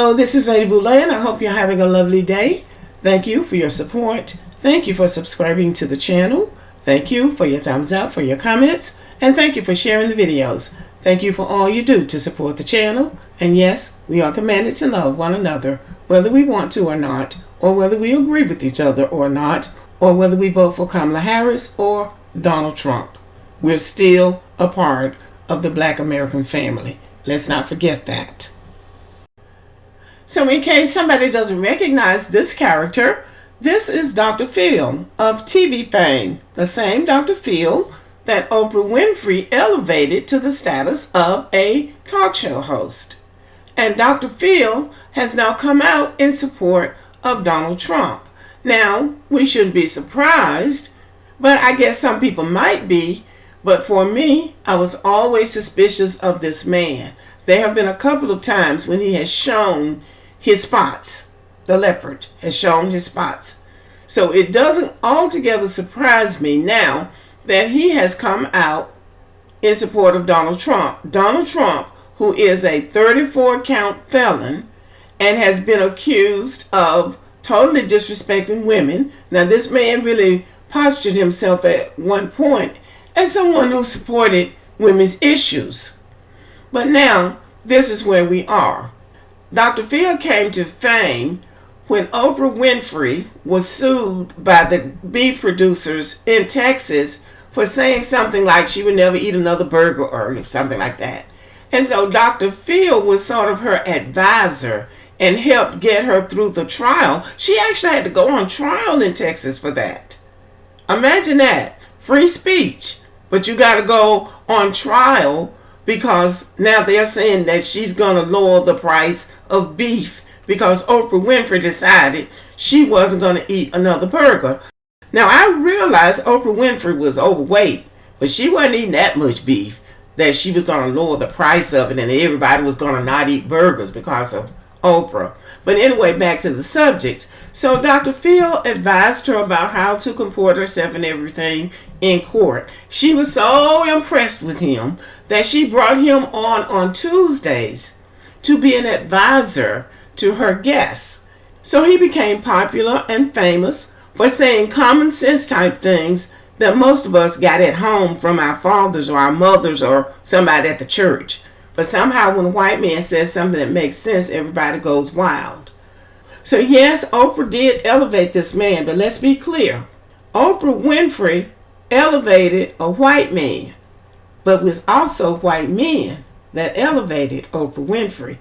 Hello, this is Lady Boulay, and I hope you're having a lovely day. Thank you for your support. Thank you for subscribing to the channel. Thank you for your thumbs up, for your comments, and thank you for sharing the videos. Thank you for all you do to support the channel. And yes, we are commanded to love one another, whether we want to or not, or whether we agree with each other or not, or whether we vote for Kamala Harris or Donald Trump. We're still a part of the Black American family. Let's not forget that. So in case somebody doesn't recognize this character, this is Dr. Phil of TV fame, the same Dr. Phil that Oprah Winfrey elevated to the status of a talk show host. And Dr. Phil has now come out in support of Donald Trump. Now, we shouldn't be surprised, but I guess some people might be. But for me, I was always suspicious of this man. There have been a couple of times when he has shown his spots. The leopard has shown his spots. So it doesn't altogether surprise me now that he has come out in support of Donald Trump. Donald Trump, who is a 34-count felon and has been accused of totally disrespecting women. Now, this man really postured himself at one point as someone who supported women's issues. But now, this is where we are. Dr. Phil came to fame when Oprah Winfrey was sued by the beef producers in Texas for saying something like she would never eat another burger or something like that. And so Dr. Phil was sort of her advisor and helped get her through the trial. She actually had to go on trial in Texas for that. Imagine that. Free speech. But you got to go on trial because now they're saying that she's going to lower the price of beef because Oprah Winfrey decided she wasn't going to eat another burger. Now, I realized Oprah Winfrey was overweight, but she wasn't eating that much beef that she was going to lower the price of it and everybody was going to not eat burgers because of Oprah. But anyway, back to the subject. So Dr. Phil advised her about how to comport herself and everything in court. She was so impressed with him that she brought him on Tuesdays to be an advisor to her guests. So he became popular and famous for saying common sense type things that most of us got at home from our fathers or our mothers or somebody at the church. But somehow when a white man says something that makes sense, everybody goes wild. So yes, Oprah did elevate this man, but let's be clear. Oprah Winfrey elevated a white man, but it was also white men that elevated Oprah Winfrey.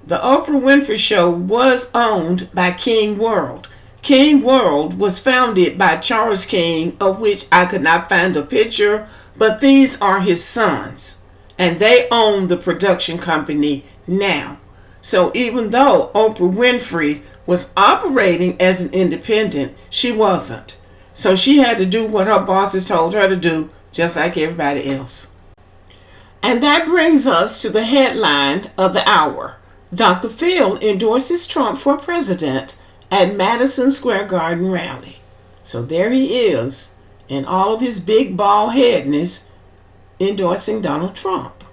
The Oprah Winfrey Show was owned by King World. King World was founded by Charles King, of which I could not find a picture, but these are his sons. And they own the production company now. So even though Oprah Winfrey was operating as an independent, she wasn't. So she had to do what her bosses told her to do, just like everybody else. And that brings us to the headline of the hour. Dr. Phil endorses Trump for president at Madison Square Garden rally. So there he is in all of his big bald headness endorsing Donald Trump.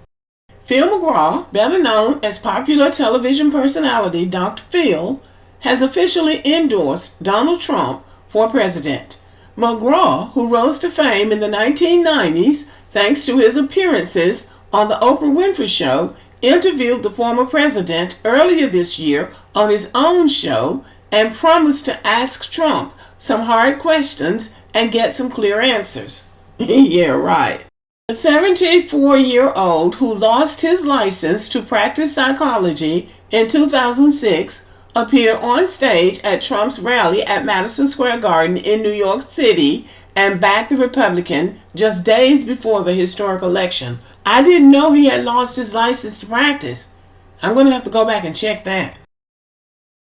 Phil McGraw, better known as popular television personality Dr. Phil, has officially endorsed Donald Trump for president. McGraw, who rose to fame in the 1990s thanks to his appearances on the Oprah Winfrey Show, interviewed the former president earlier this year on his own show and promised to ask Trump some hard questions and get some clear answers. Yeah, right. The 74-year-old who lost his license to practice psychology in 2006 appeared on stage at Trump's rally at Madison Square Garden in New York City and backed the Republican just days before the historic election. I didn't know he had lost his license to practice. I'm going to have to go back and check that.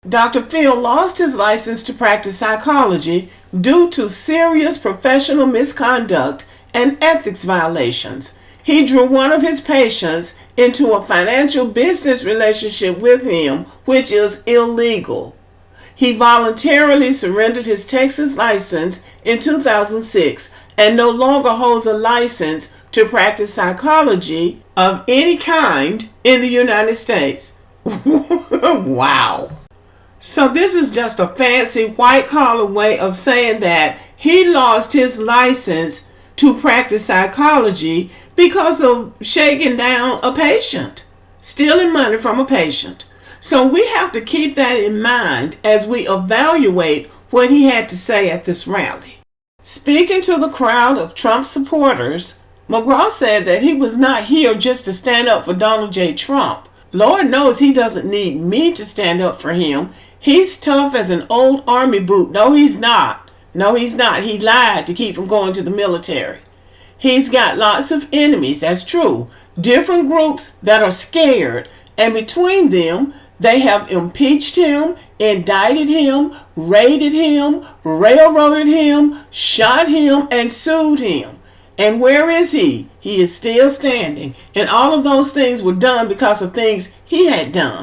Dr. Phil lost his license to practice psychology due to serious professional misconduct and ethics violations. He drew one of his patients into a financial business relationship with him, which is illegal. He voluntarily surrendered his Texas license in 2006 and no longer holds a license to practice psychology of any kind in the United States. Wow. So this is just a fancy white collar way of saying that he lost his license to practice psychology because of shaking down a patient, stealing money from a patient. So we have to keep that in mind as we evaluate what he had to say at this rally. Speaking to the crowd of Trump supporters, McGraw said that he was not here just to stand up for Donald J. Trump. Lord knows he doesn't need me to stand up for him. He's tough as an old army boot. No, he's not. No, he's not. He lied to keep from going to the military. He's got lots of enemies, that's true. Different groups that are scared, and between them, they have impeached him, indicted him, raided him, railroaded him, shot him, and sued him. And where is he? He is still standing. And all of those things were done because of things he had done.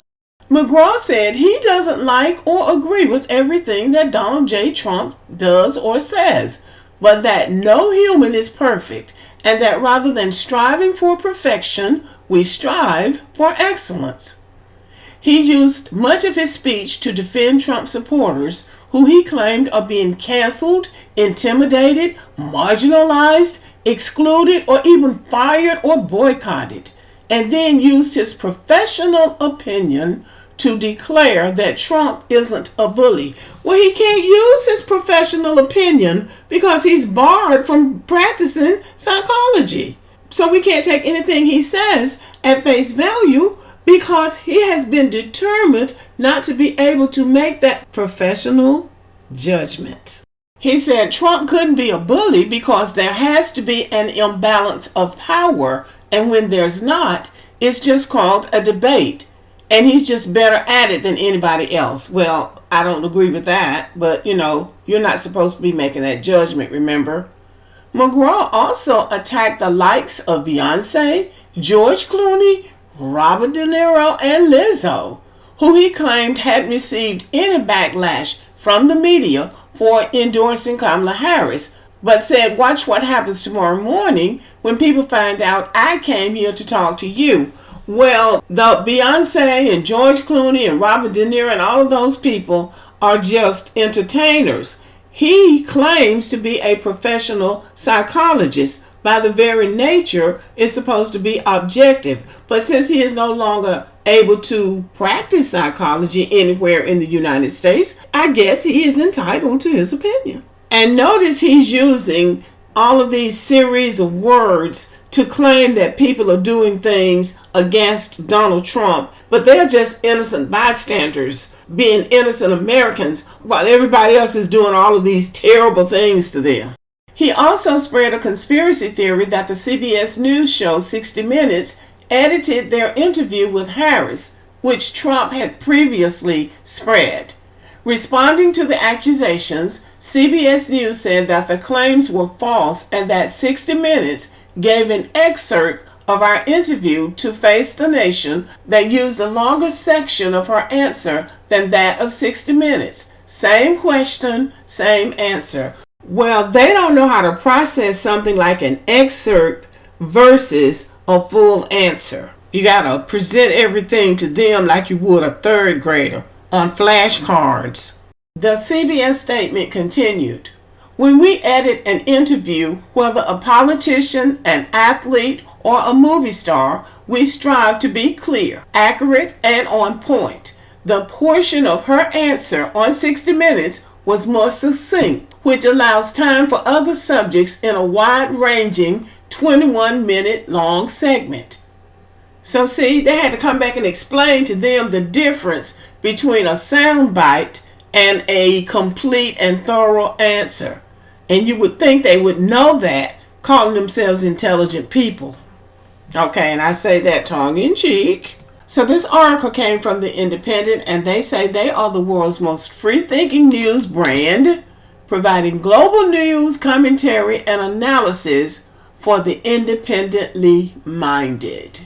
McGraw said he doesn't like or agree with everything that Donald J. Trump does or says, but that no human is perfect, and that rather than striving for perfection, we strive for excellence. He used much of his speech to defend Trump supporters who he claimed are being canceled, intimidated, marginalized, excluded, or even fired or boycotted, and then used his professional opinion to declare that Trump isn't a bully. Well, he can't use his professional opinion because he's barred from practicing psychology. So we can't take anything he says at face value because he has been determined not to be able to make that professional judgment. He said Trump couldn't be a bully because there has to be an imbalance of power, and when there's not, it's just called a debate. And he's just better at it than anybody else. Well, I don't agree with that, but you're not supposed to be making that judgment, remember? McGraw also attacked the likes of Beyonce, George Clooney, Robert De Niro, and Lizzo, who he claimed hadn't received any backlash from the media for endorsing Kamala Harris, but said, watch what happens tomorrow morning when people find out I came here to talk to you. Well, the Beyonce and George Clooney and Robert De Niro and all of those people are just entertainers. He claims to be a professional psychologist. By the very nature, is supposed to be objective. But since he is no longer able to practice psychology anywhere in the United States, I guess he is entitled to his opinion. And notice he's using all of these series of words to claim that people are doing things against Donald Trump, but they're just innocent bystanders, being innocent Americans, while everybody else is doing all of these terrible things to them. He also spread a conspiracy theory that the CBS News show 60 Minutes edited their interview with Harris, which Trump had previously spread. Responding to the accusations, CBS News said that the claims were false and that 60 Minutes gave an excerpt of our interview to Face the Nation that used a longer section of her answer than that of 60 Minutes. Same question, same answer. Well, they don't know how to process something like an excerpt versus a full answer. You gotta present everything to them like you would a third grader on flashcards. The CBS statement continued. When we edit an interview, whether a politician, an athlete, or a movie star, we strive to be clear, accurate, and on point. The portion of her answer on 60 Minutes was more succinct, which allows time for other subjects in a wide-ranging 21-minute long segment. So see, they had to come back and explain to them the difference between a soundbite and a complete and thorough answer. And you would think they would know that, calling themselves intelligent people. Okay, and I say that tongue in cheek. So this article came from The Independent, and they say they are the world's most free-thinking news brand, providing global news, commentary, and analysis for the independently minded.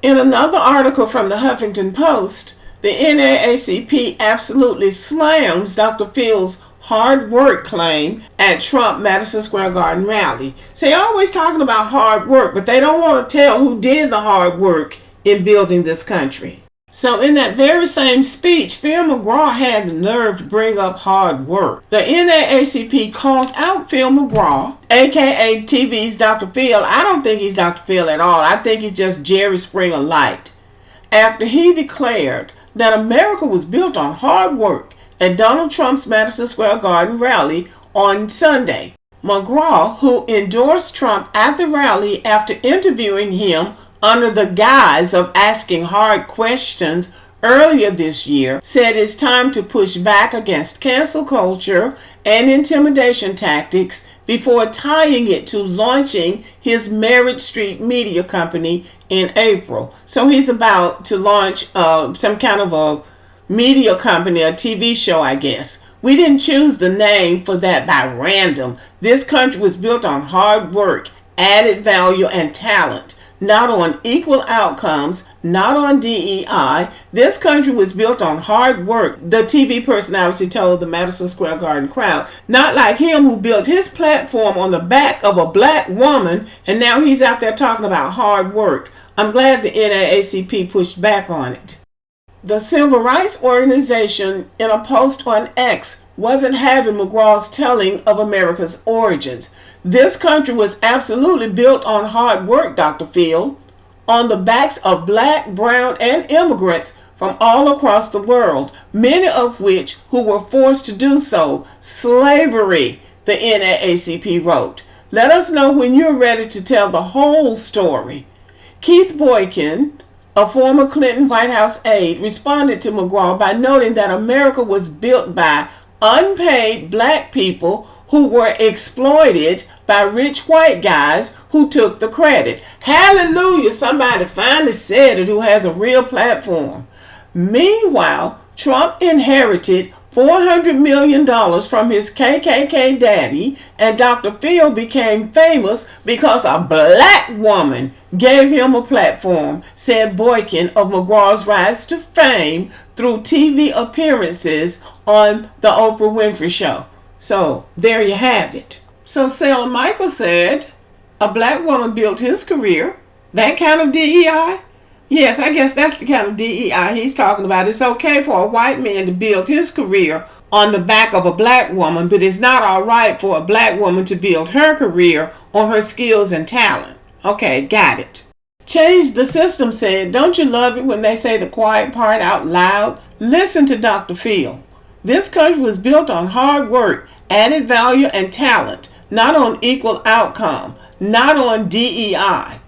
In another article from the Huffington Post, the NAACP absolutely slams Dr. Phil's hard work claim at Trump Madison Square Garden rally. So they're always talking about hard work, but they don't want to tell who did the hard work in building this country. So in that very same speech, Phil McGraw had the nerve to bring up hard work. The NAACP called out Phil McGraw, aka TV's Dr. Phil. I don't think he's Dr. Phil at all. I think he's just Jerry Springer light. After he declared that America was built on hard work at Donald Trump's Madison Square Garden rally on Sunday. McGraw, who endorsed Trump at the rally after interviewing him under the guise of asking hard questions earlier this year, said it's time to push back against cancel culture and intimidation tactics before tying it to launching his Merit Street media company in April. So he's about to launch some kind of a media company, a TV show, I guess. We didn't choose the name for that by random. This country was built on hard work, added value, and talent. Not on equal outcomes, not on DEI. This country was built on hard work, the TV personality told the Madison Square Garden crowd. Not like him, who built his platform on the back of a black woman, and now he's out there talking about hard work. I'm glad the NAACP pushed back on it. The Civil Rights Organization, in a post on X, wasn't having McGraw's telling of America's origins. This country was absolutely built on hard work, Dr. Phil, on the backs of black, brown, and immigrants from all across the world, many of which who were forced to do so. Slavery, the NAACP wrote. Let us know when you're ready to tell the whole story. Keith Boykin, a former Clinton White House aide, responded to McGraw by noting that America was built by unpaid black people who were exploited by rich white guys who took the credit. Hallelujah, somebody finally said it who has a real platform. Meanwhile, Trump inherited $400 million from his KKK daddy, and Dr. Phil became famous because a black woman gave him a platform, said Boykin of McGraw's rise to fame through TV appearances on the Oprah Winfrey Show. So there you have it. So Sarah Michael said a black woman built his career. That kind of DEI? Yes, I guess that's the kind of DEI he's talking about. It's okay for a white man to build his career on the back of a black woman, but it's not all right for a black woman to build her career on her skills and talent. Okay, got it. Change the System said, don't you love it when they say the quiet part out loud? Listen to Dr. Phil. This country was built on hard work, added value, and talent, not on equal outcome, not on DEI.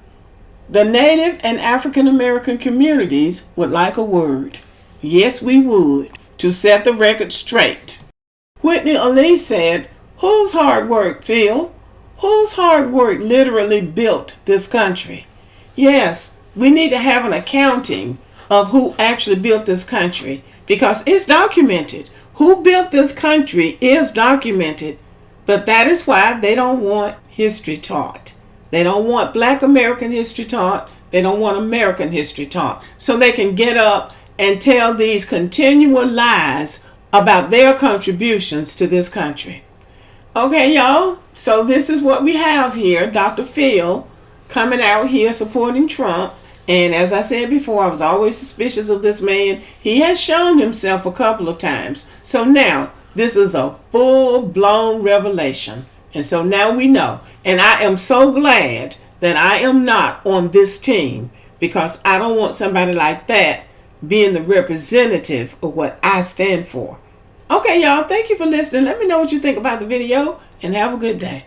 The Native and African American communities would like a word. Yes, we would, to set the record straight. Whitney Elise said, whose hard work, Phil? Whose hard work literally built this country? Yes, we need to have an accounting of who actually built this country, because it's documented. Who built this country is documented, but that is why they don't want history taught. They don't want Black American history taught. They don't want American history taught. So they can get up and tell these continual lies about their contributions to this country. Okay, y'all. So this is what we have here. Dr. Phil coming out here supporting Trump. And as I said before, I was always suspicious of this man. He has shown himself a couple of times. So now this is a full-blown revelation. And so now we know. And I am so glad that I am not on this team, because I don't want somebody like that being the representative of what I stand for. Okay, y'all. Thank you for listening. Let me know what you think about the video, and have a good day.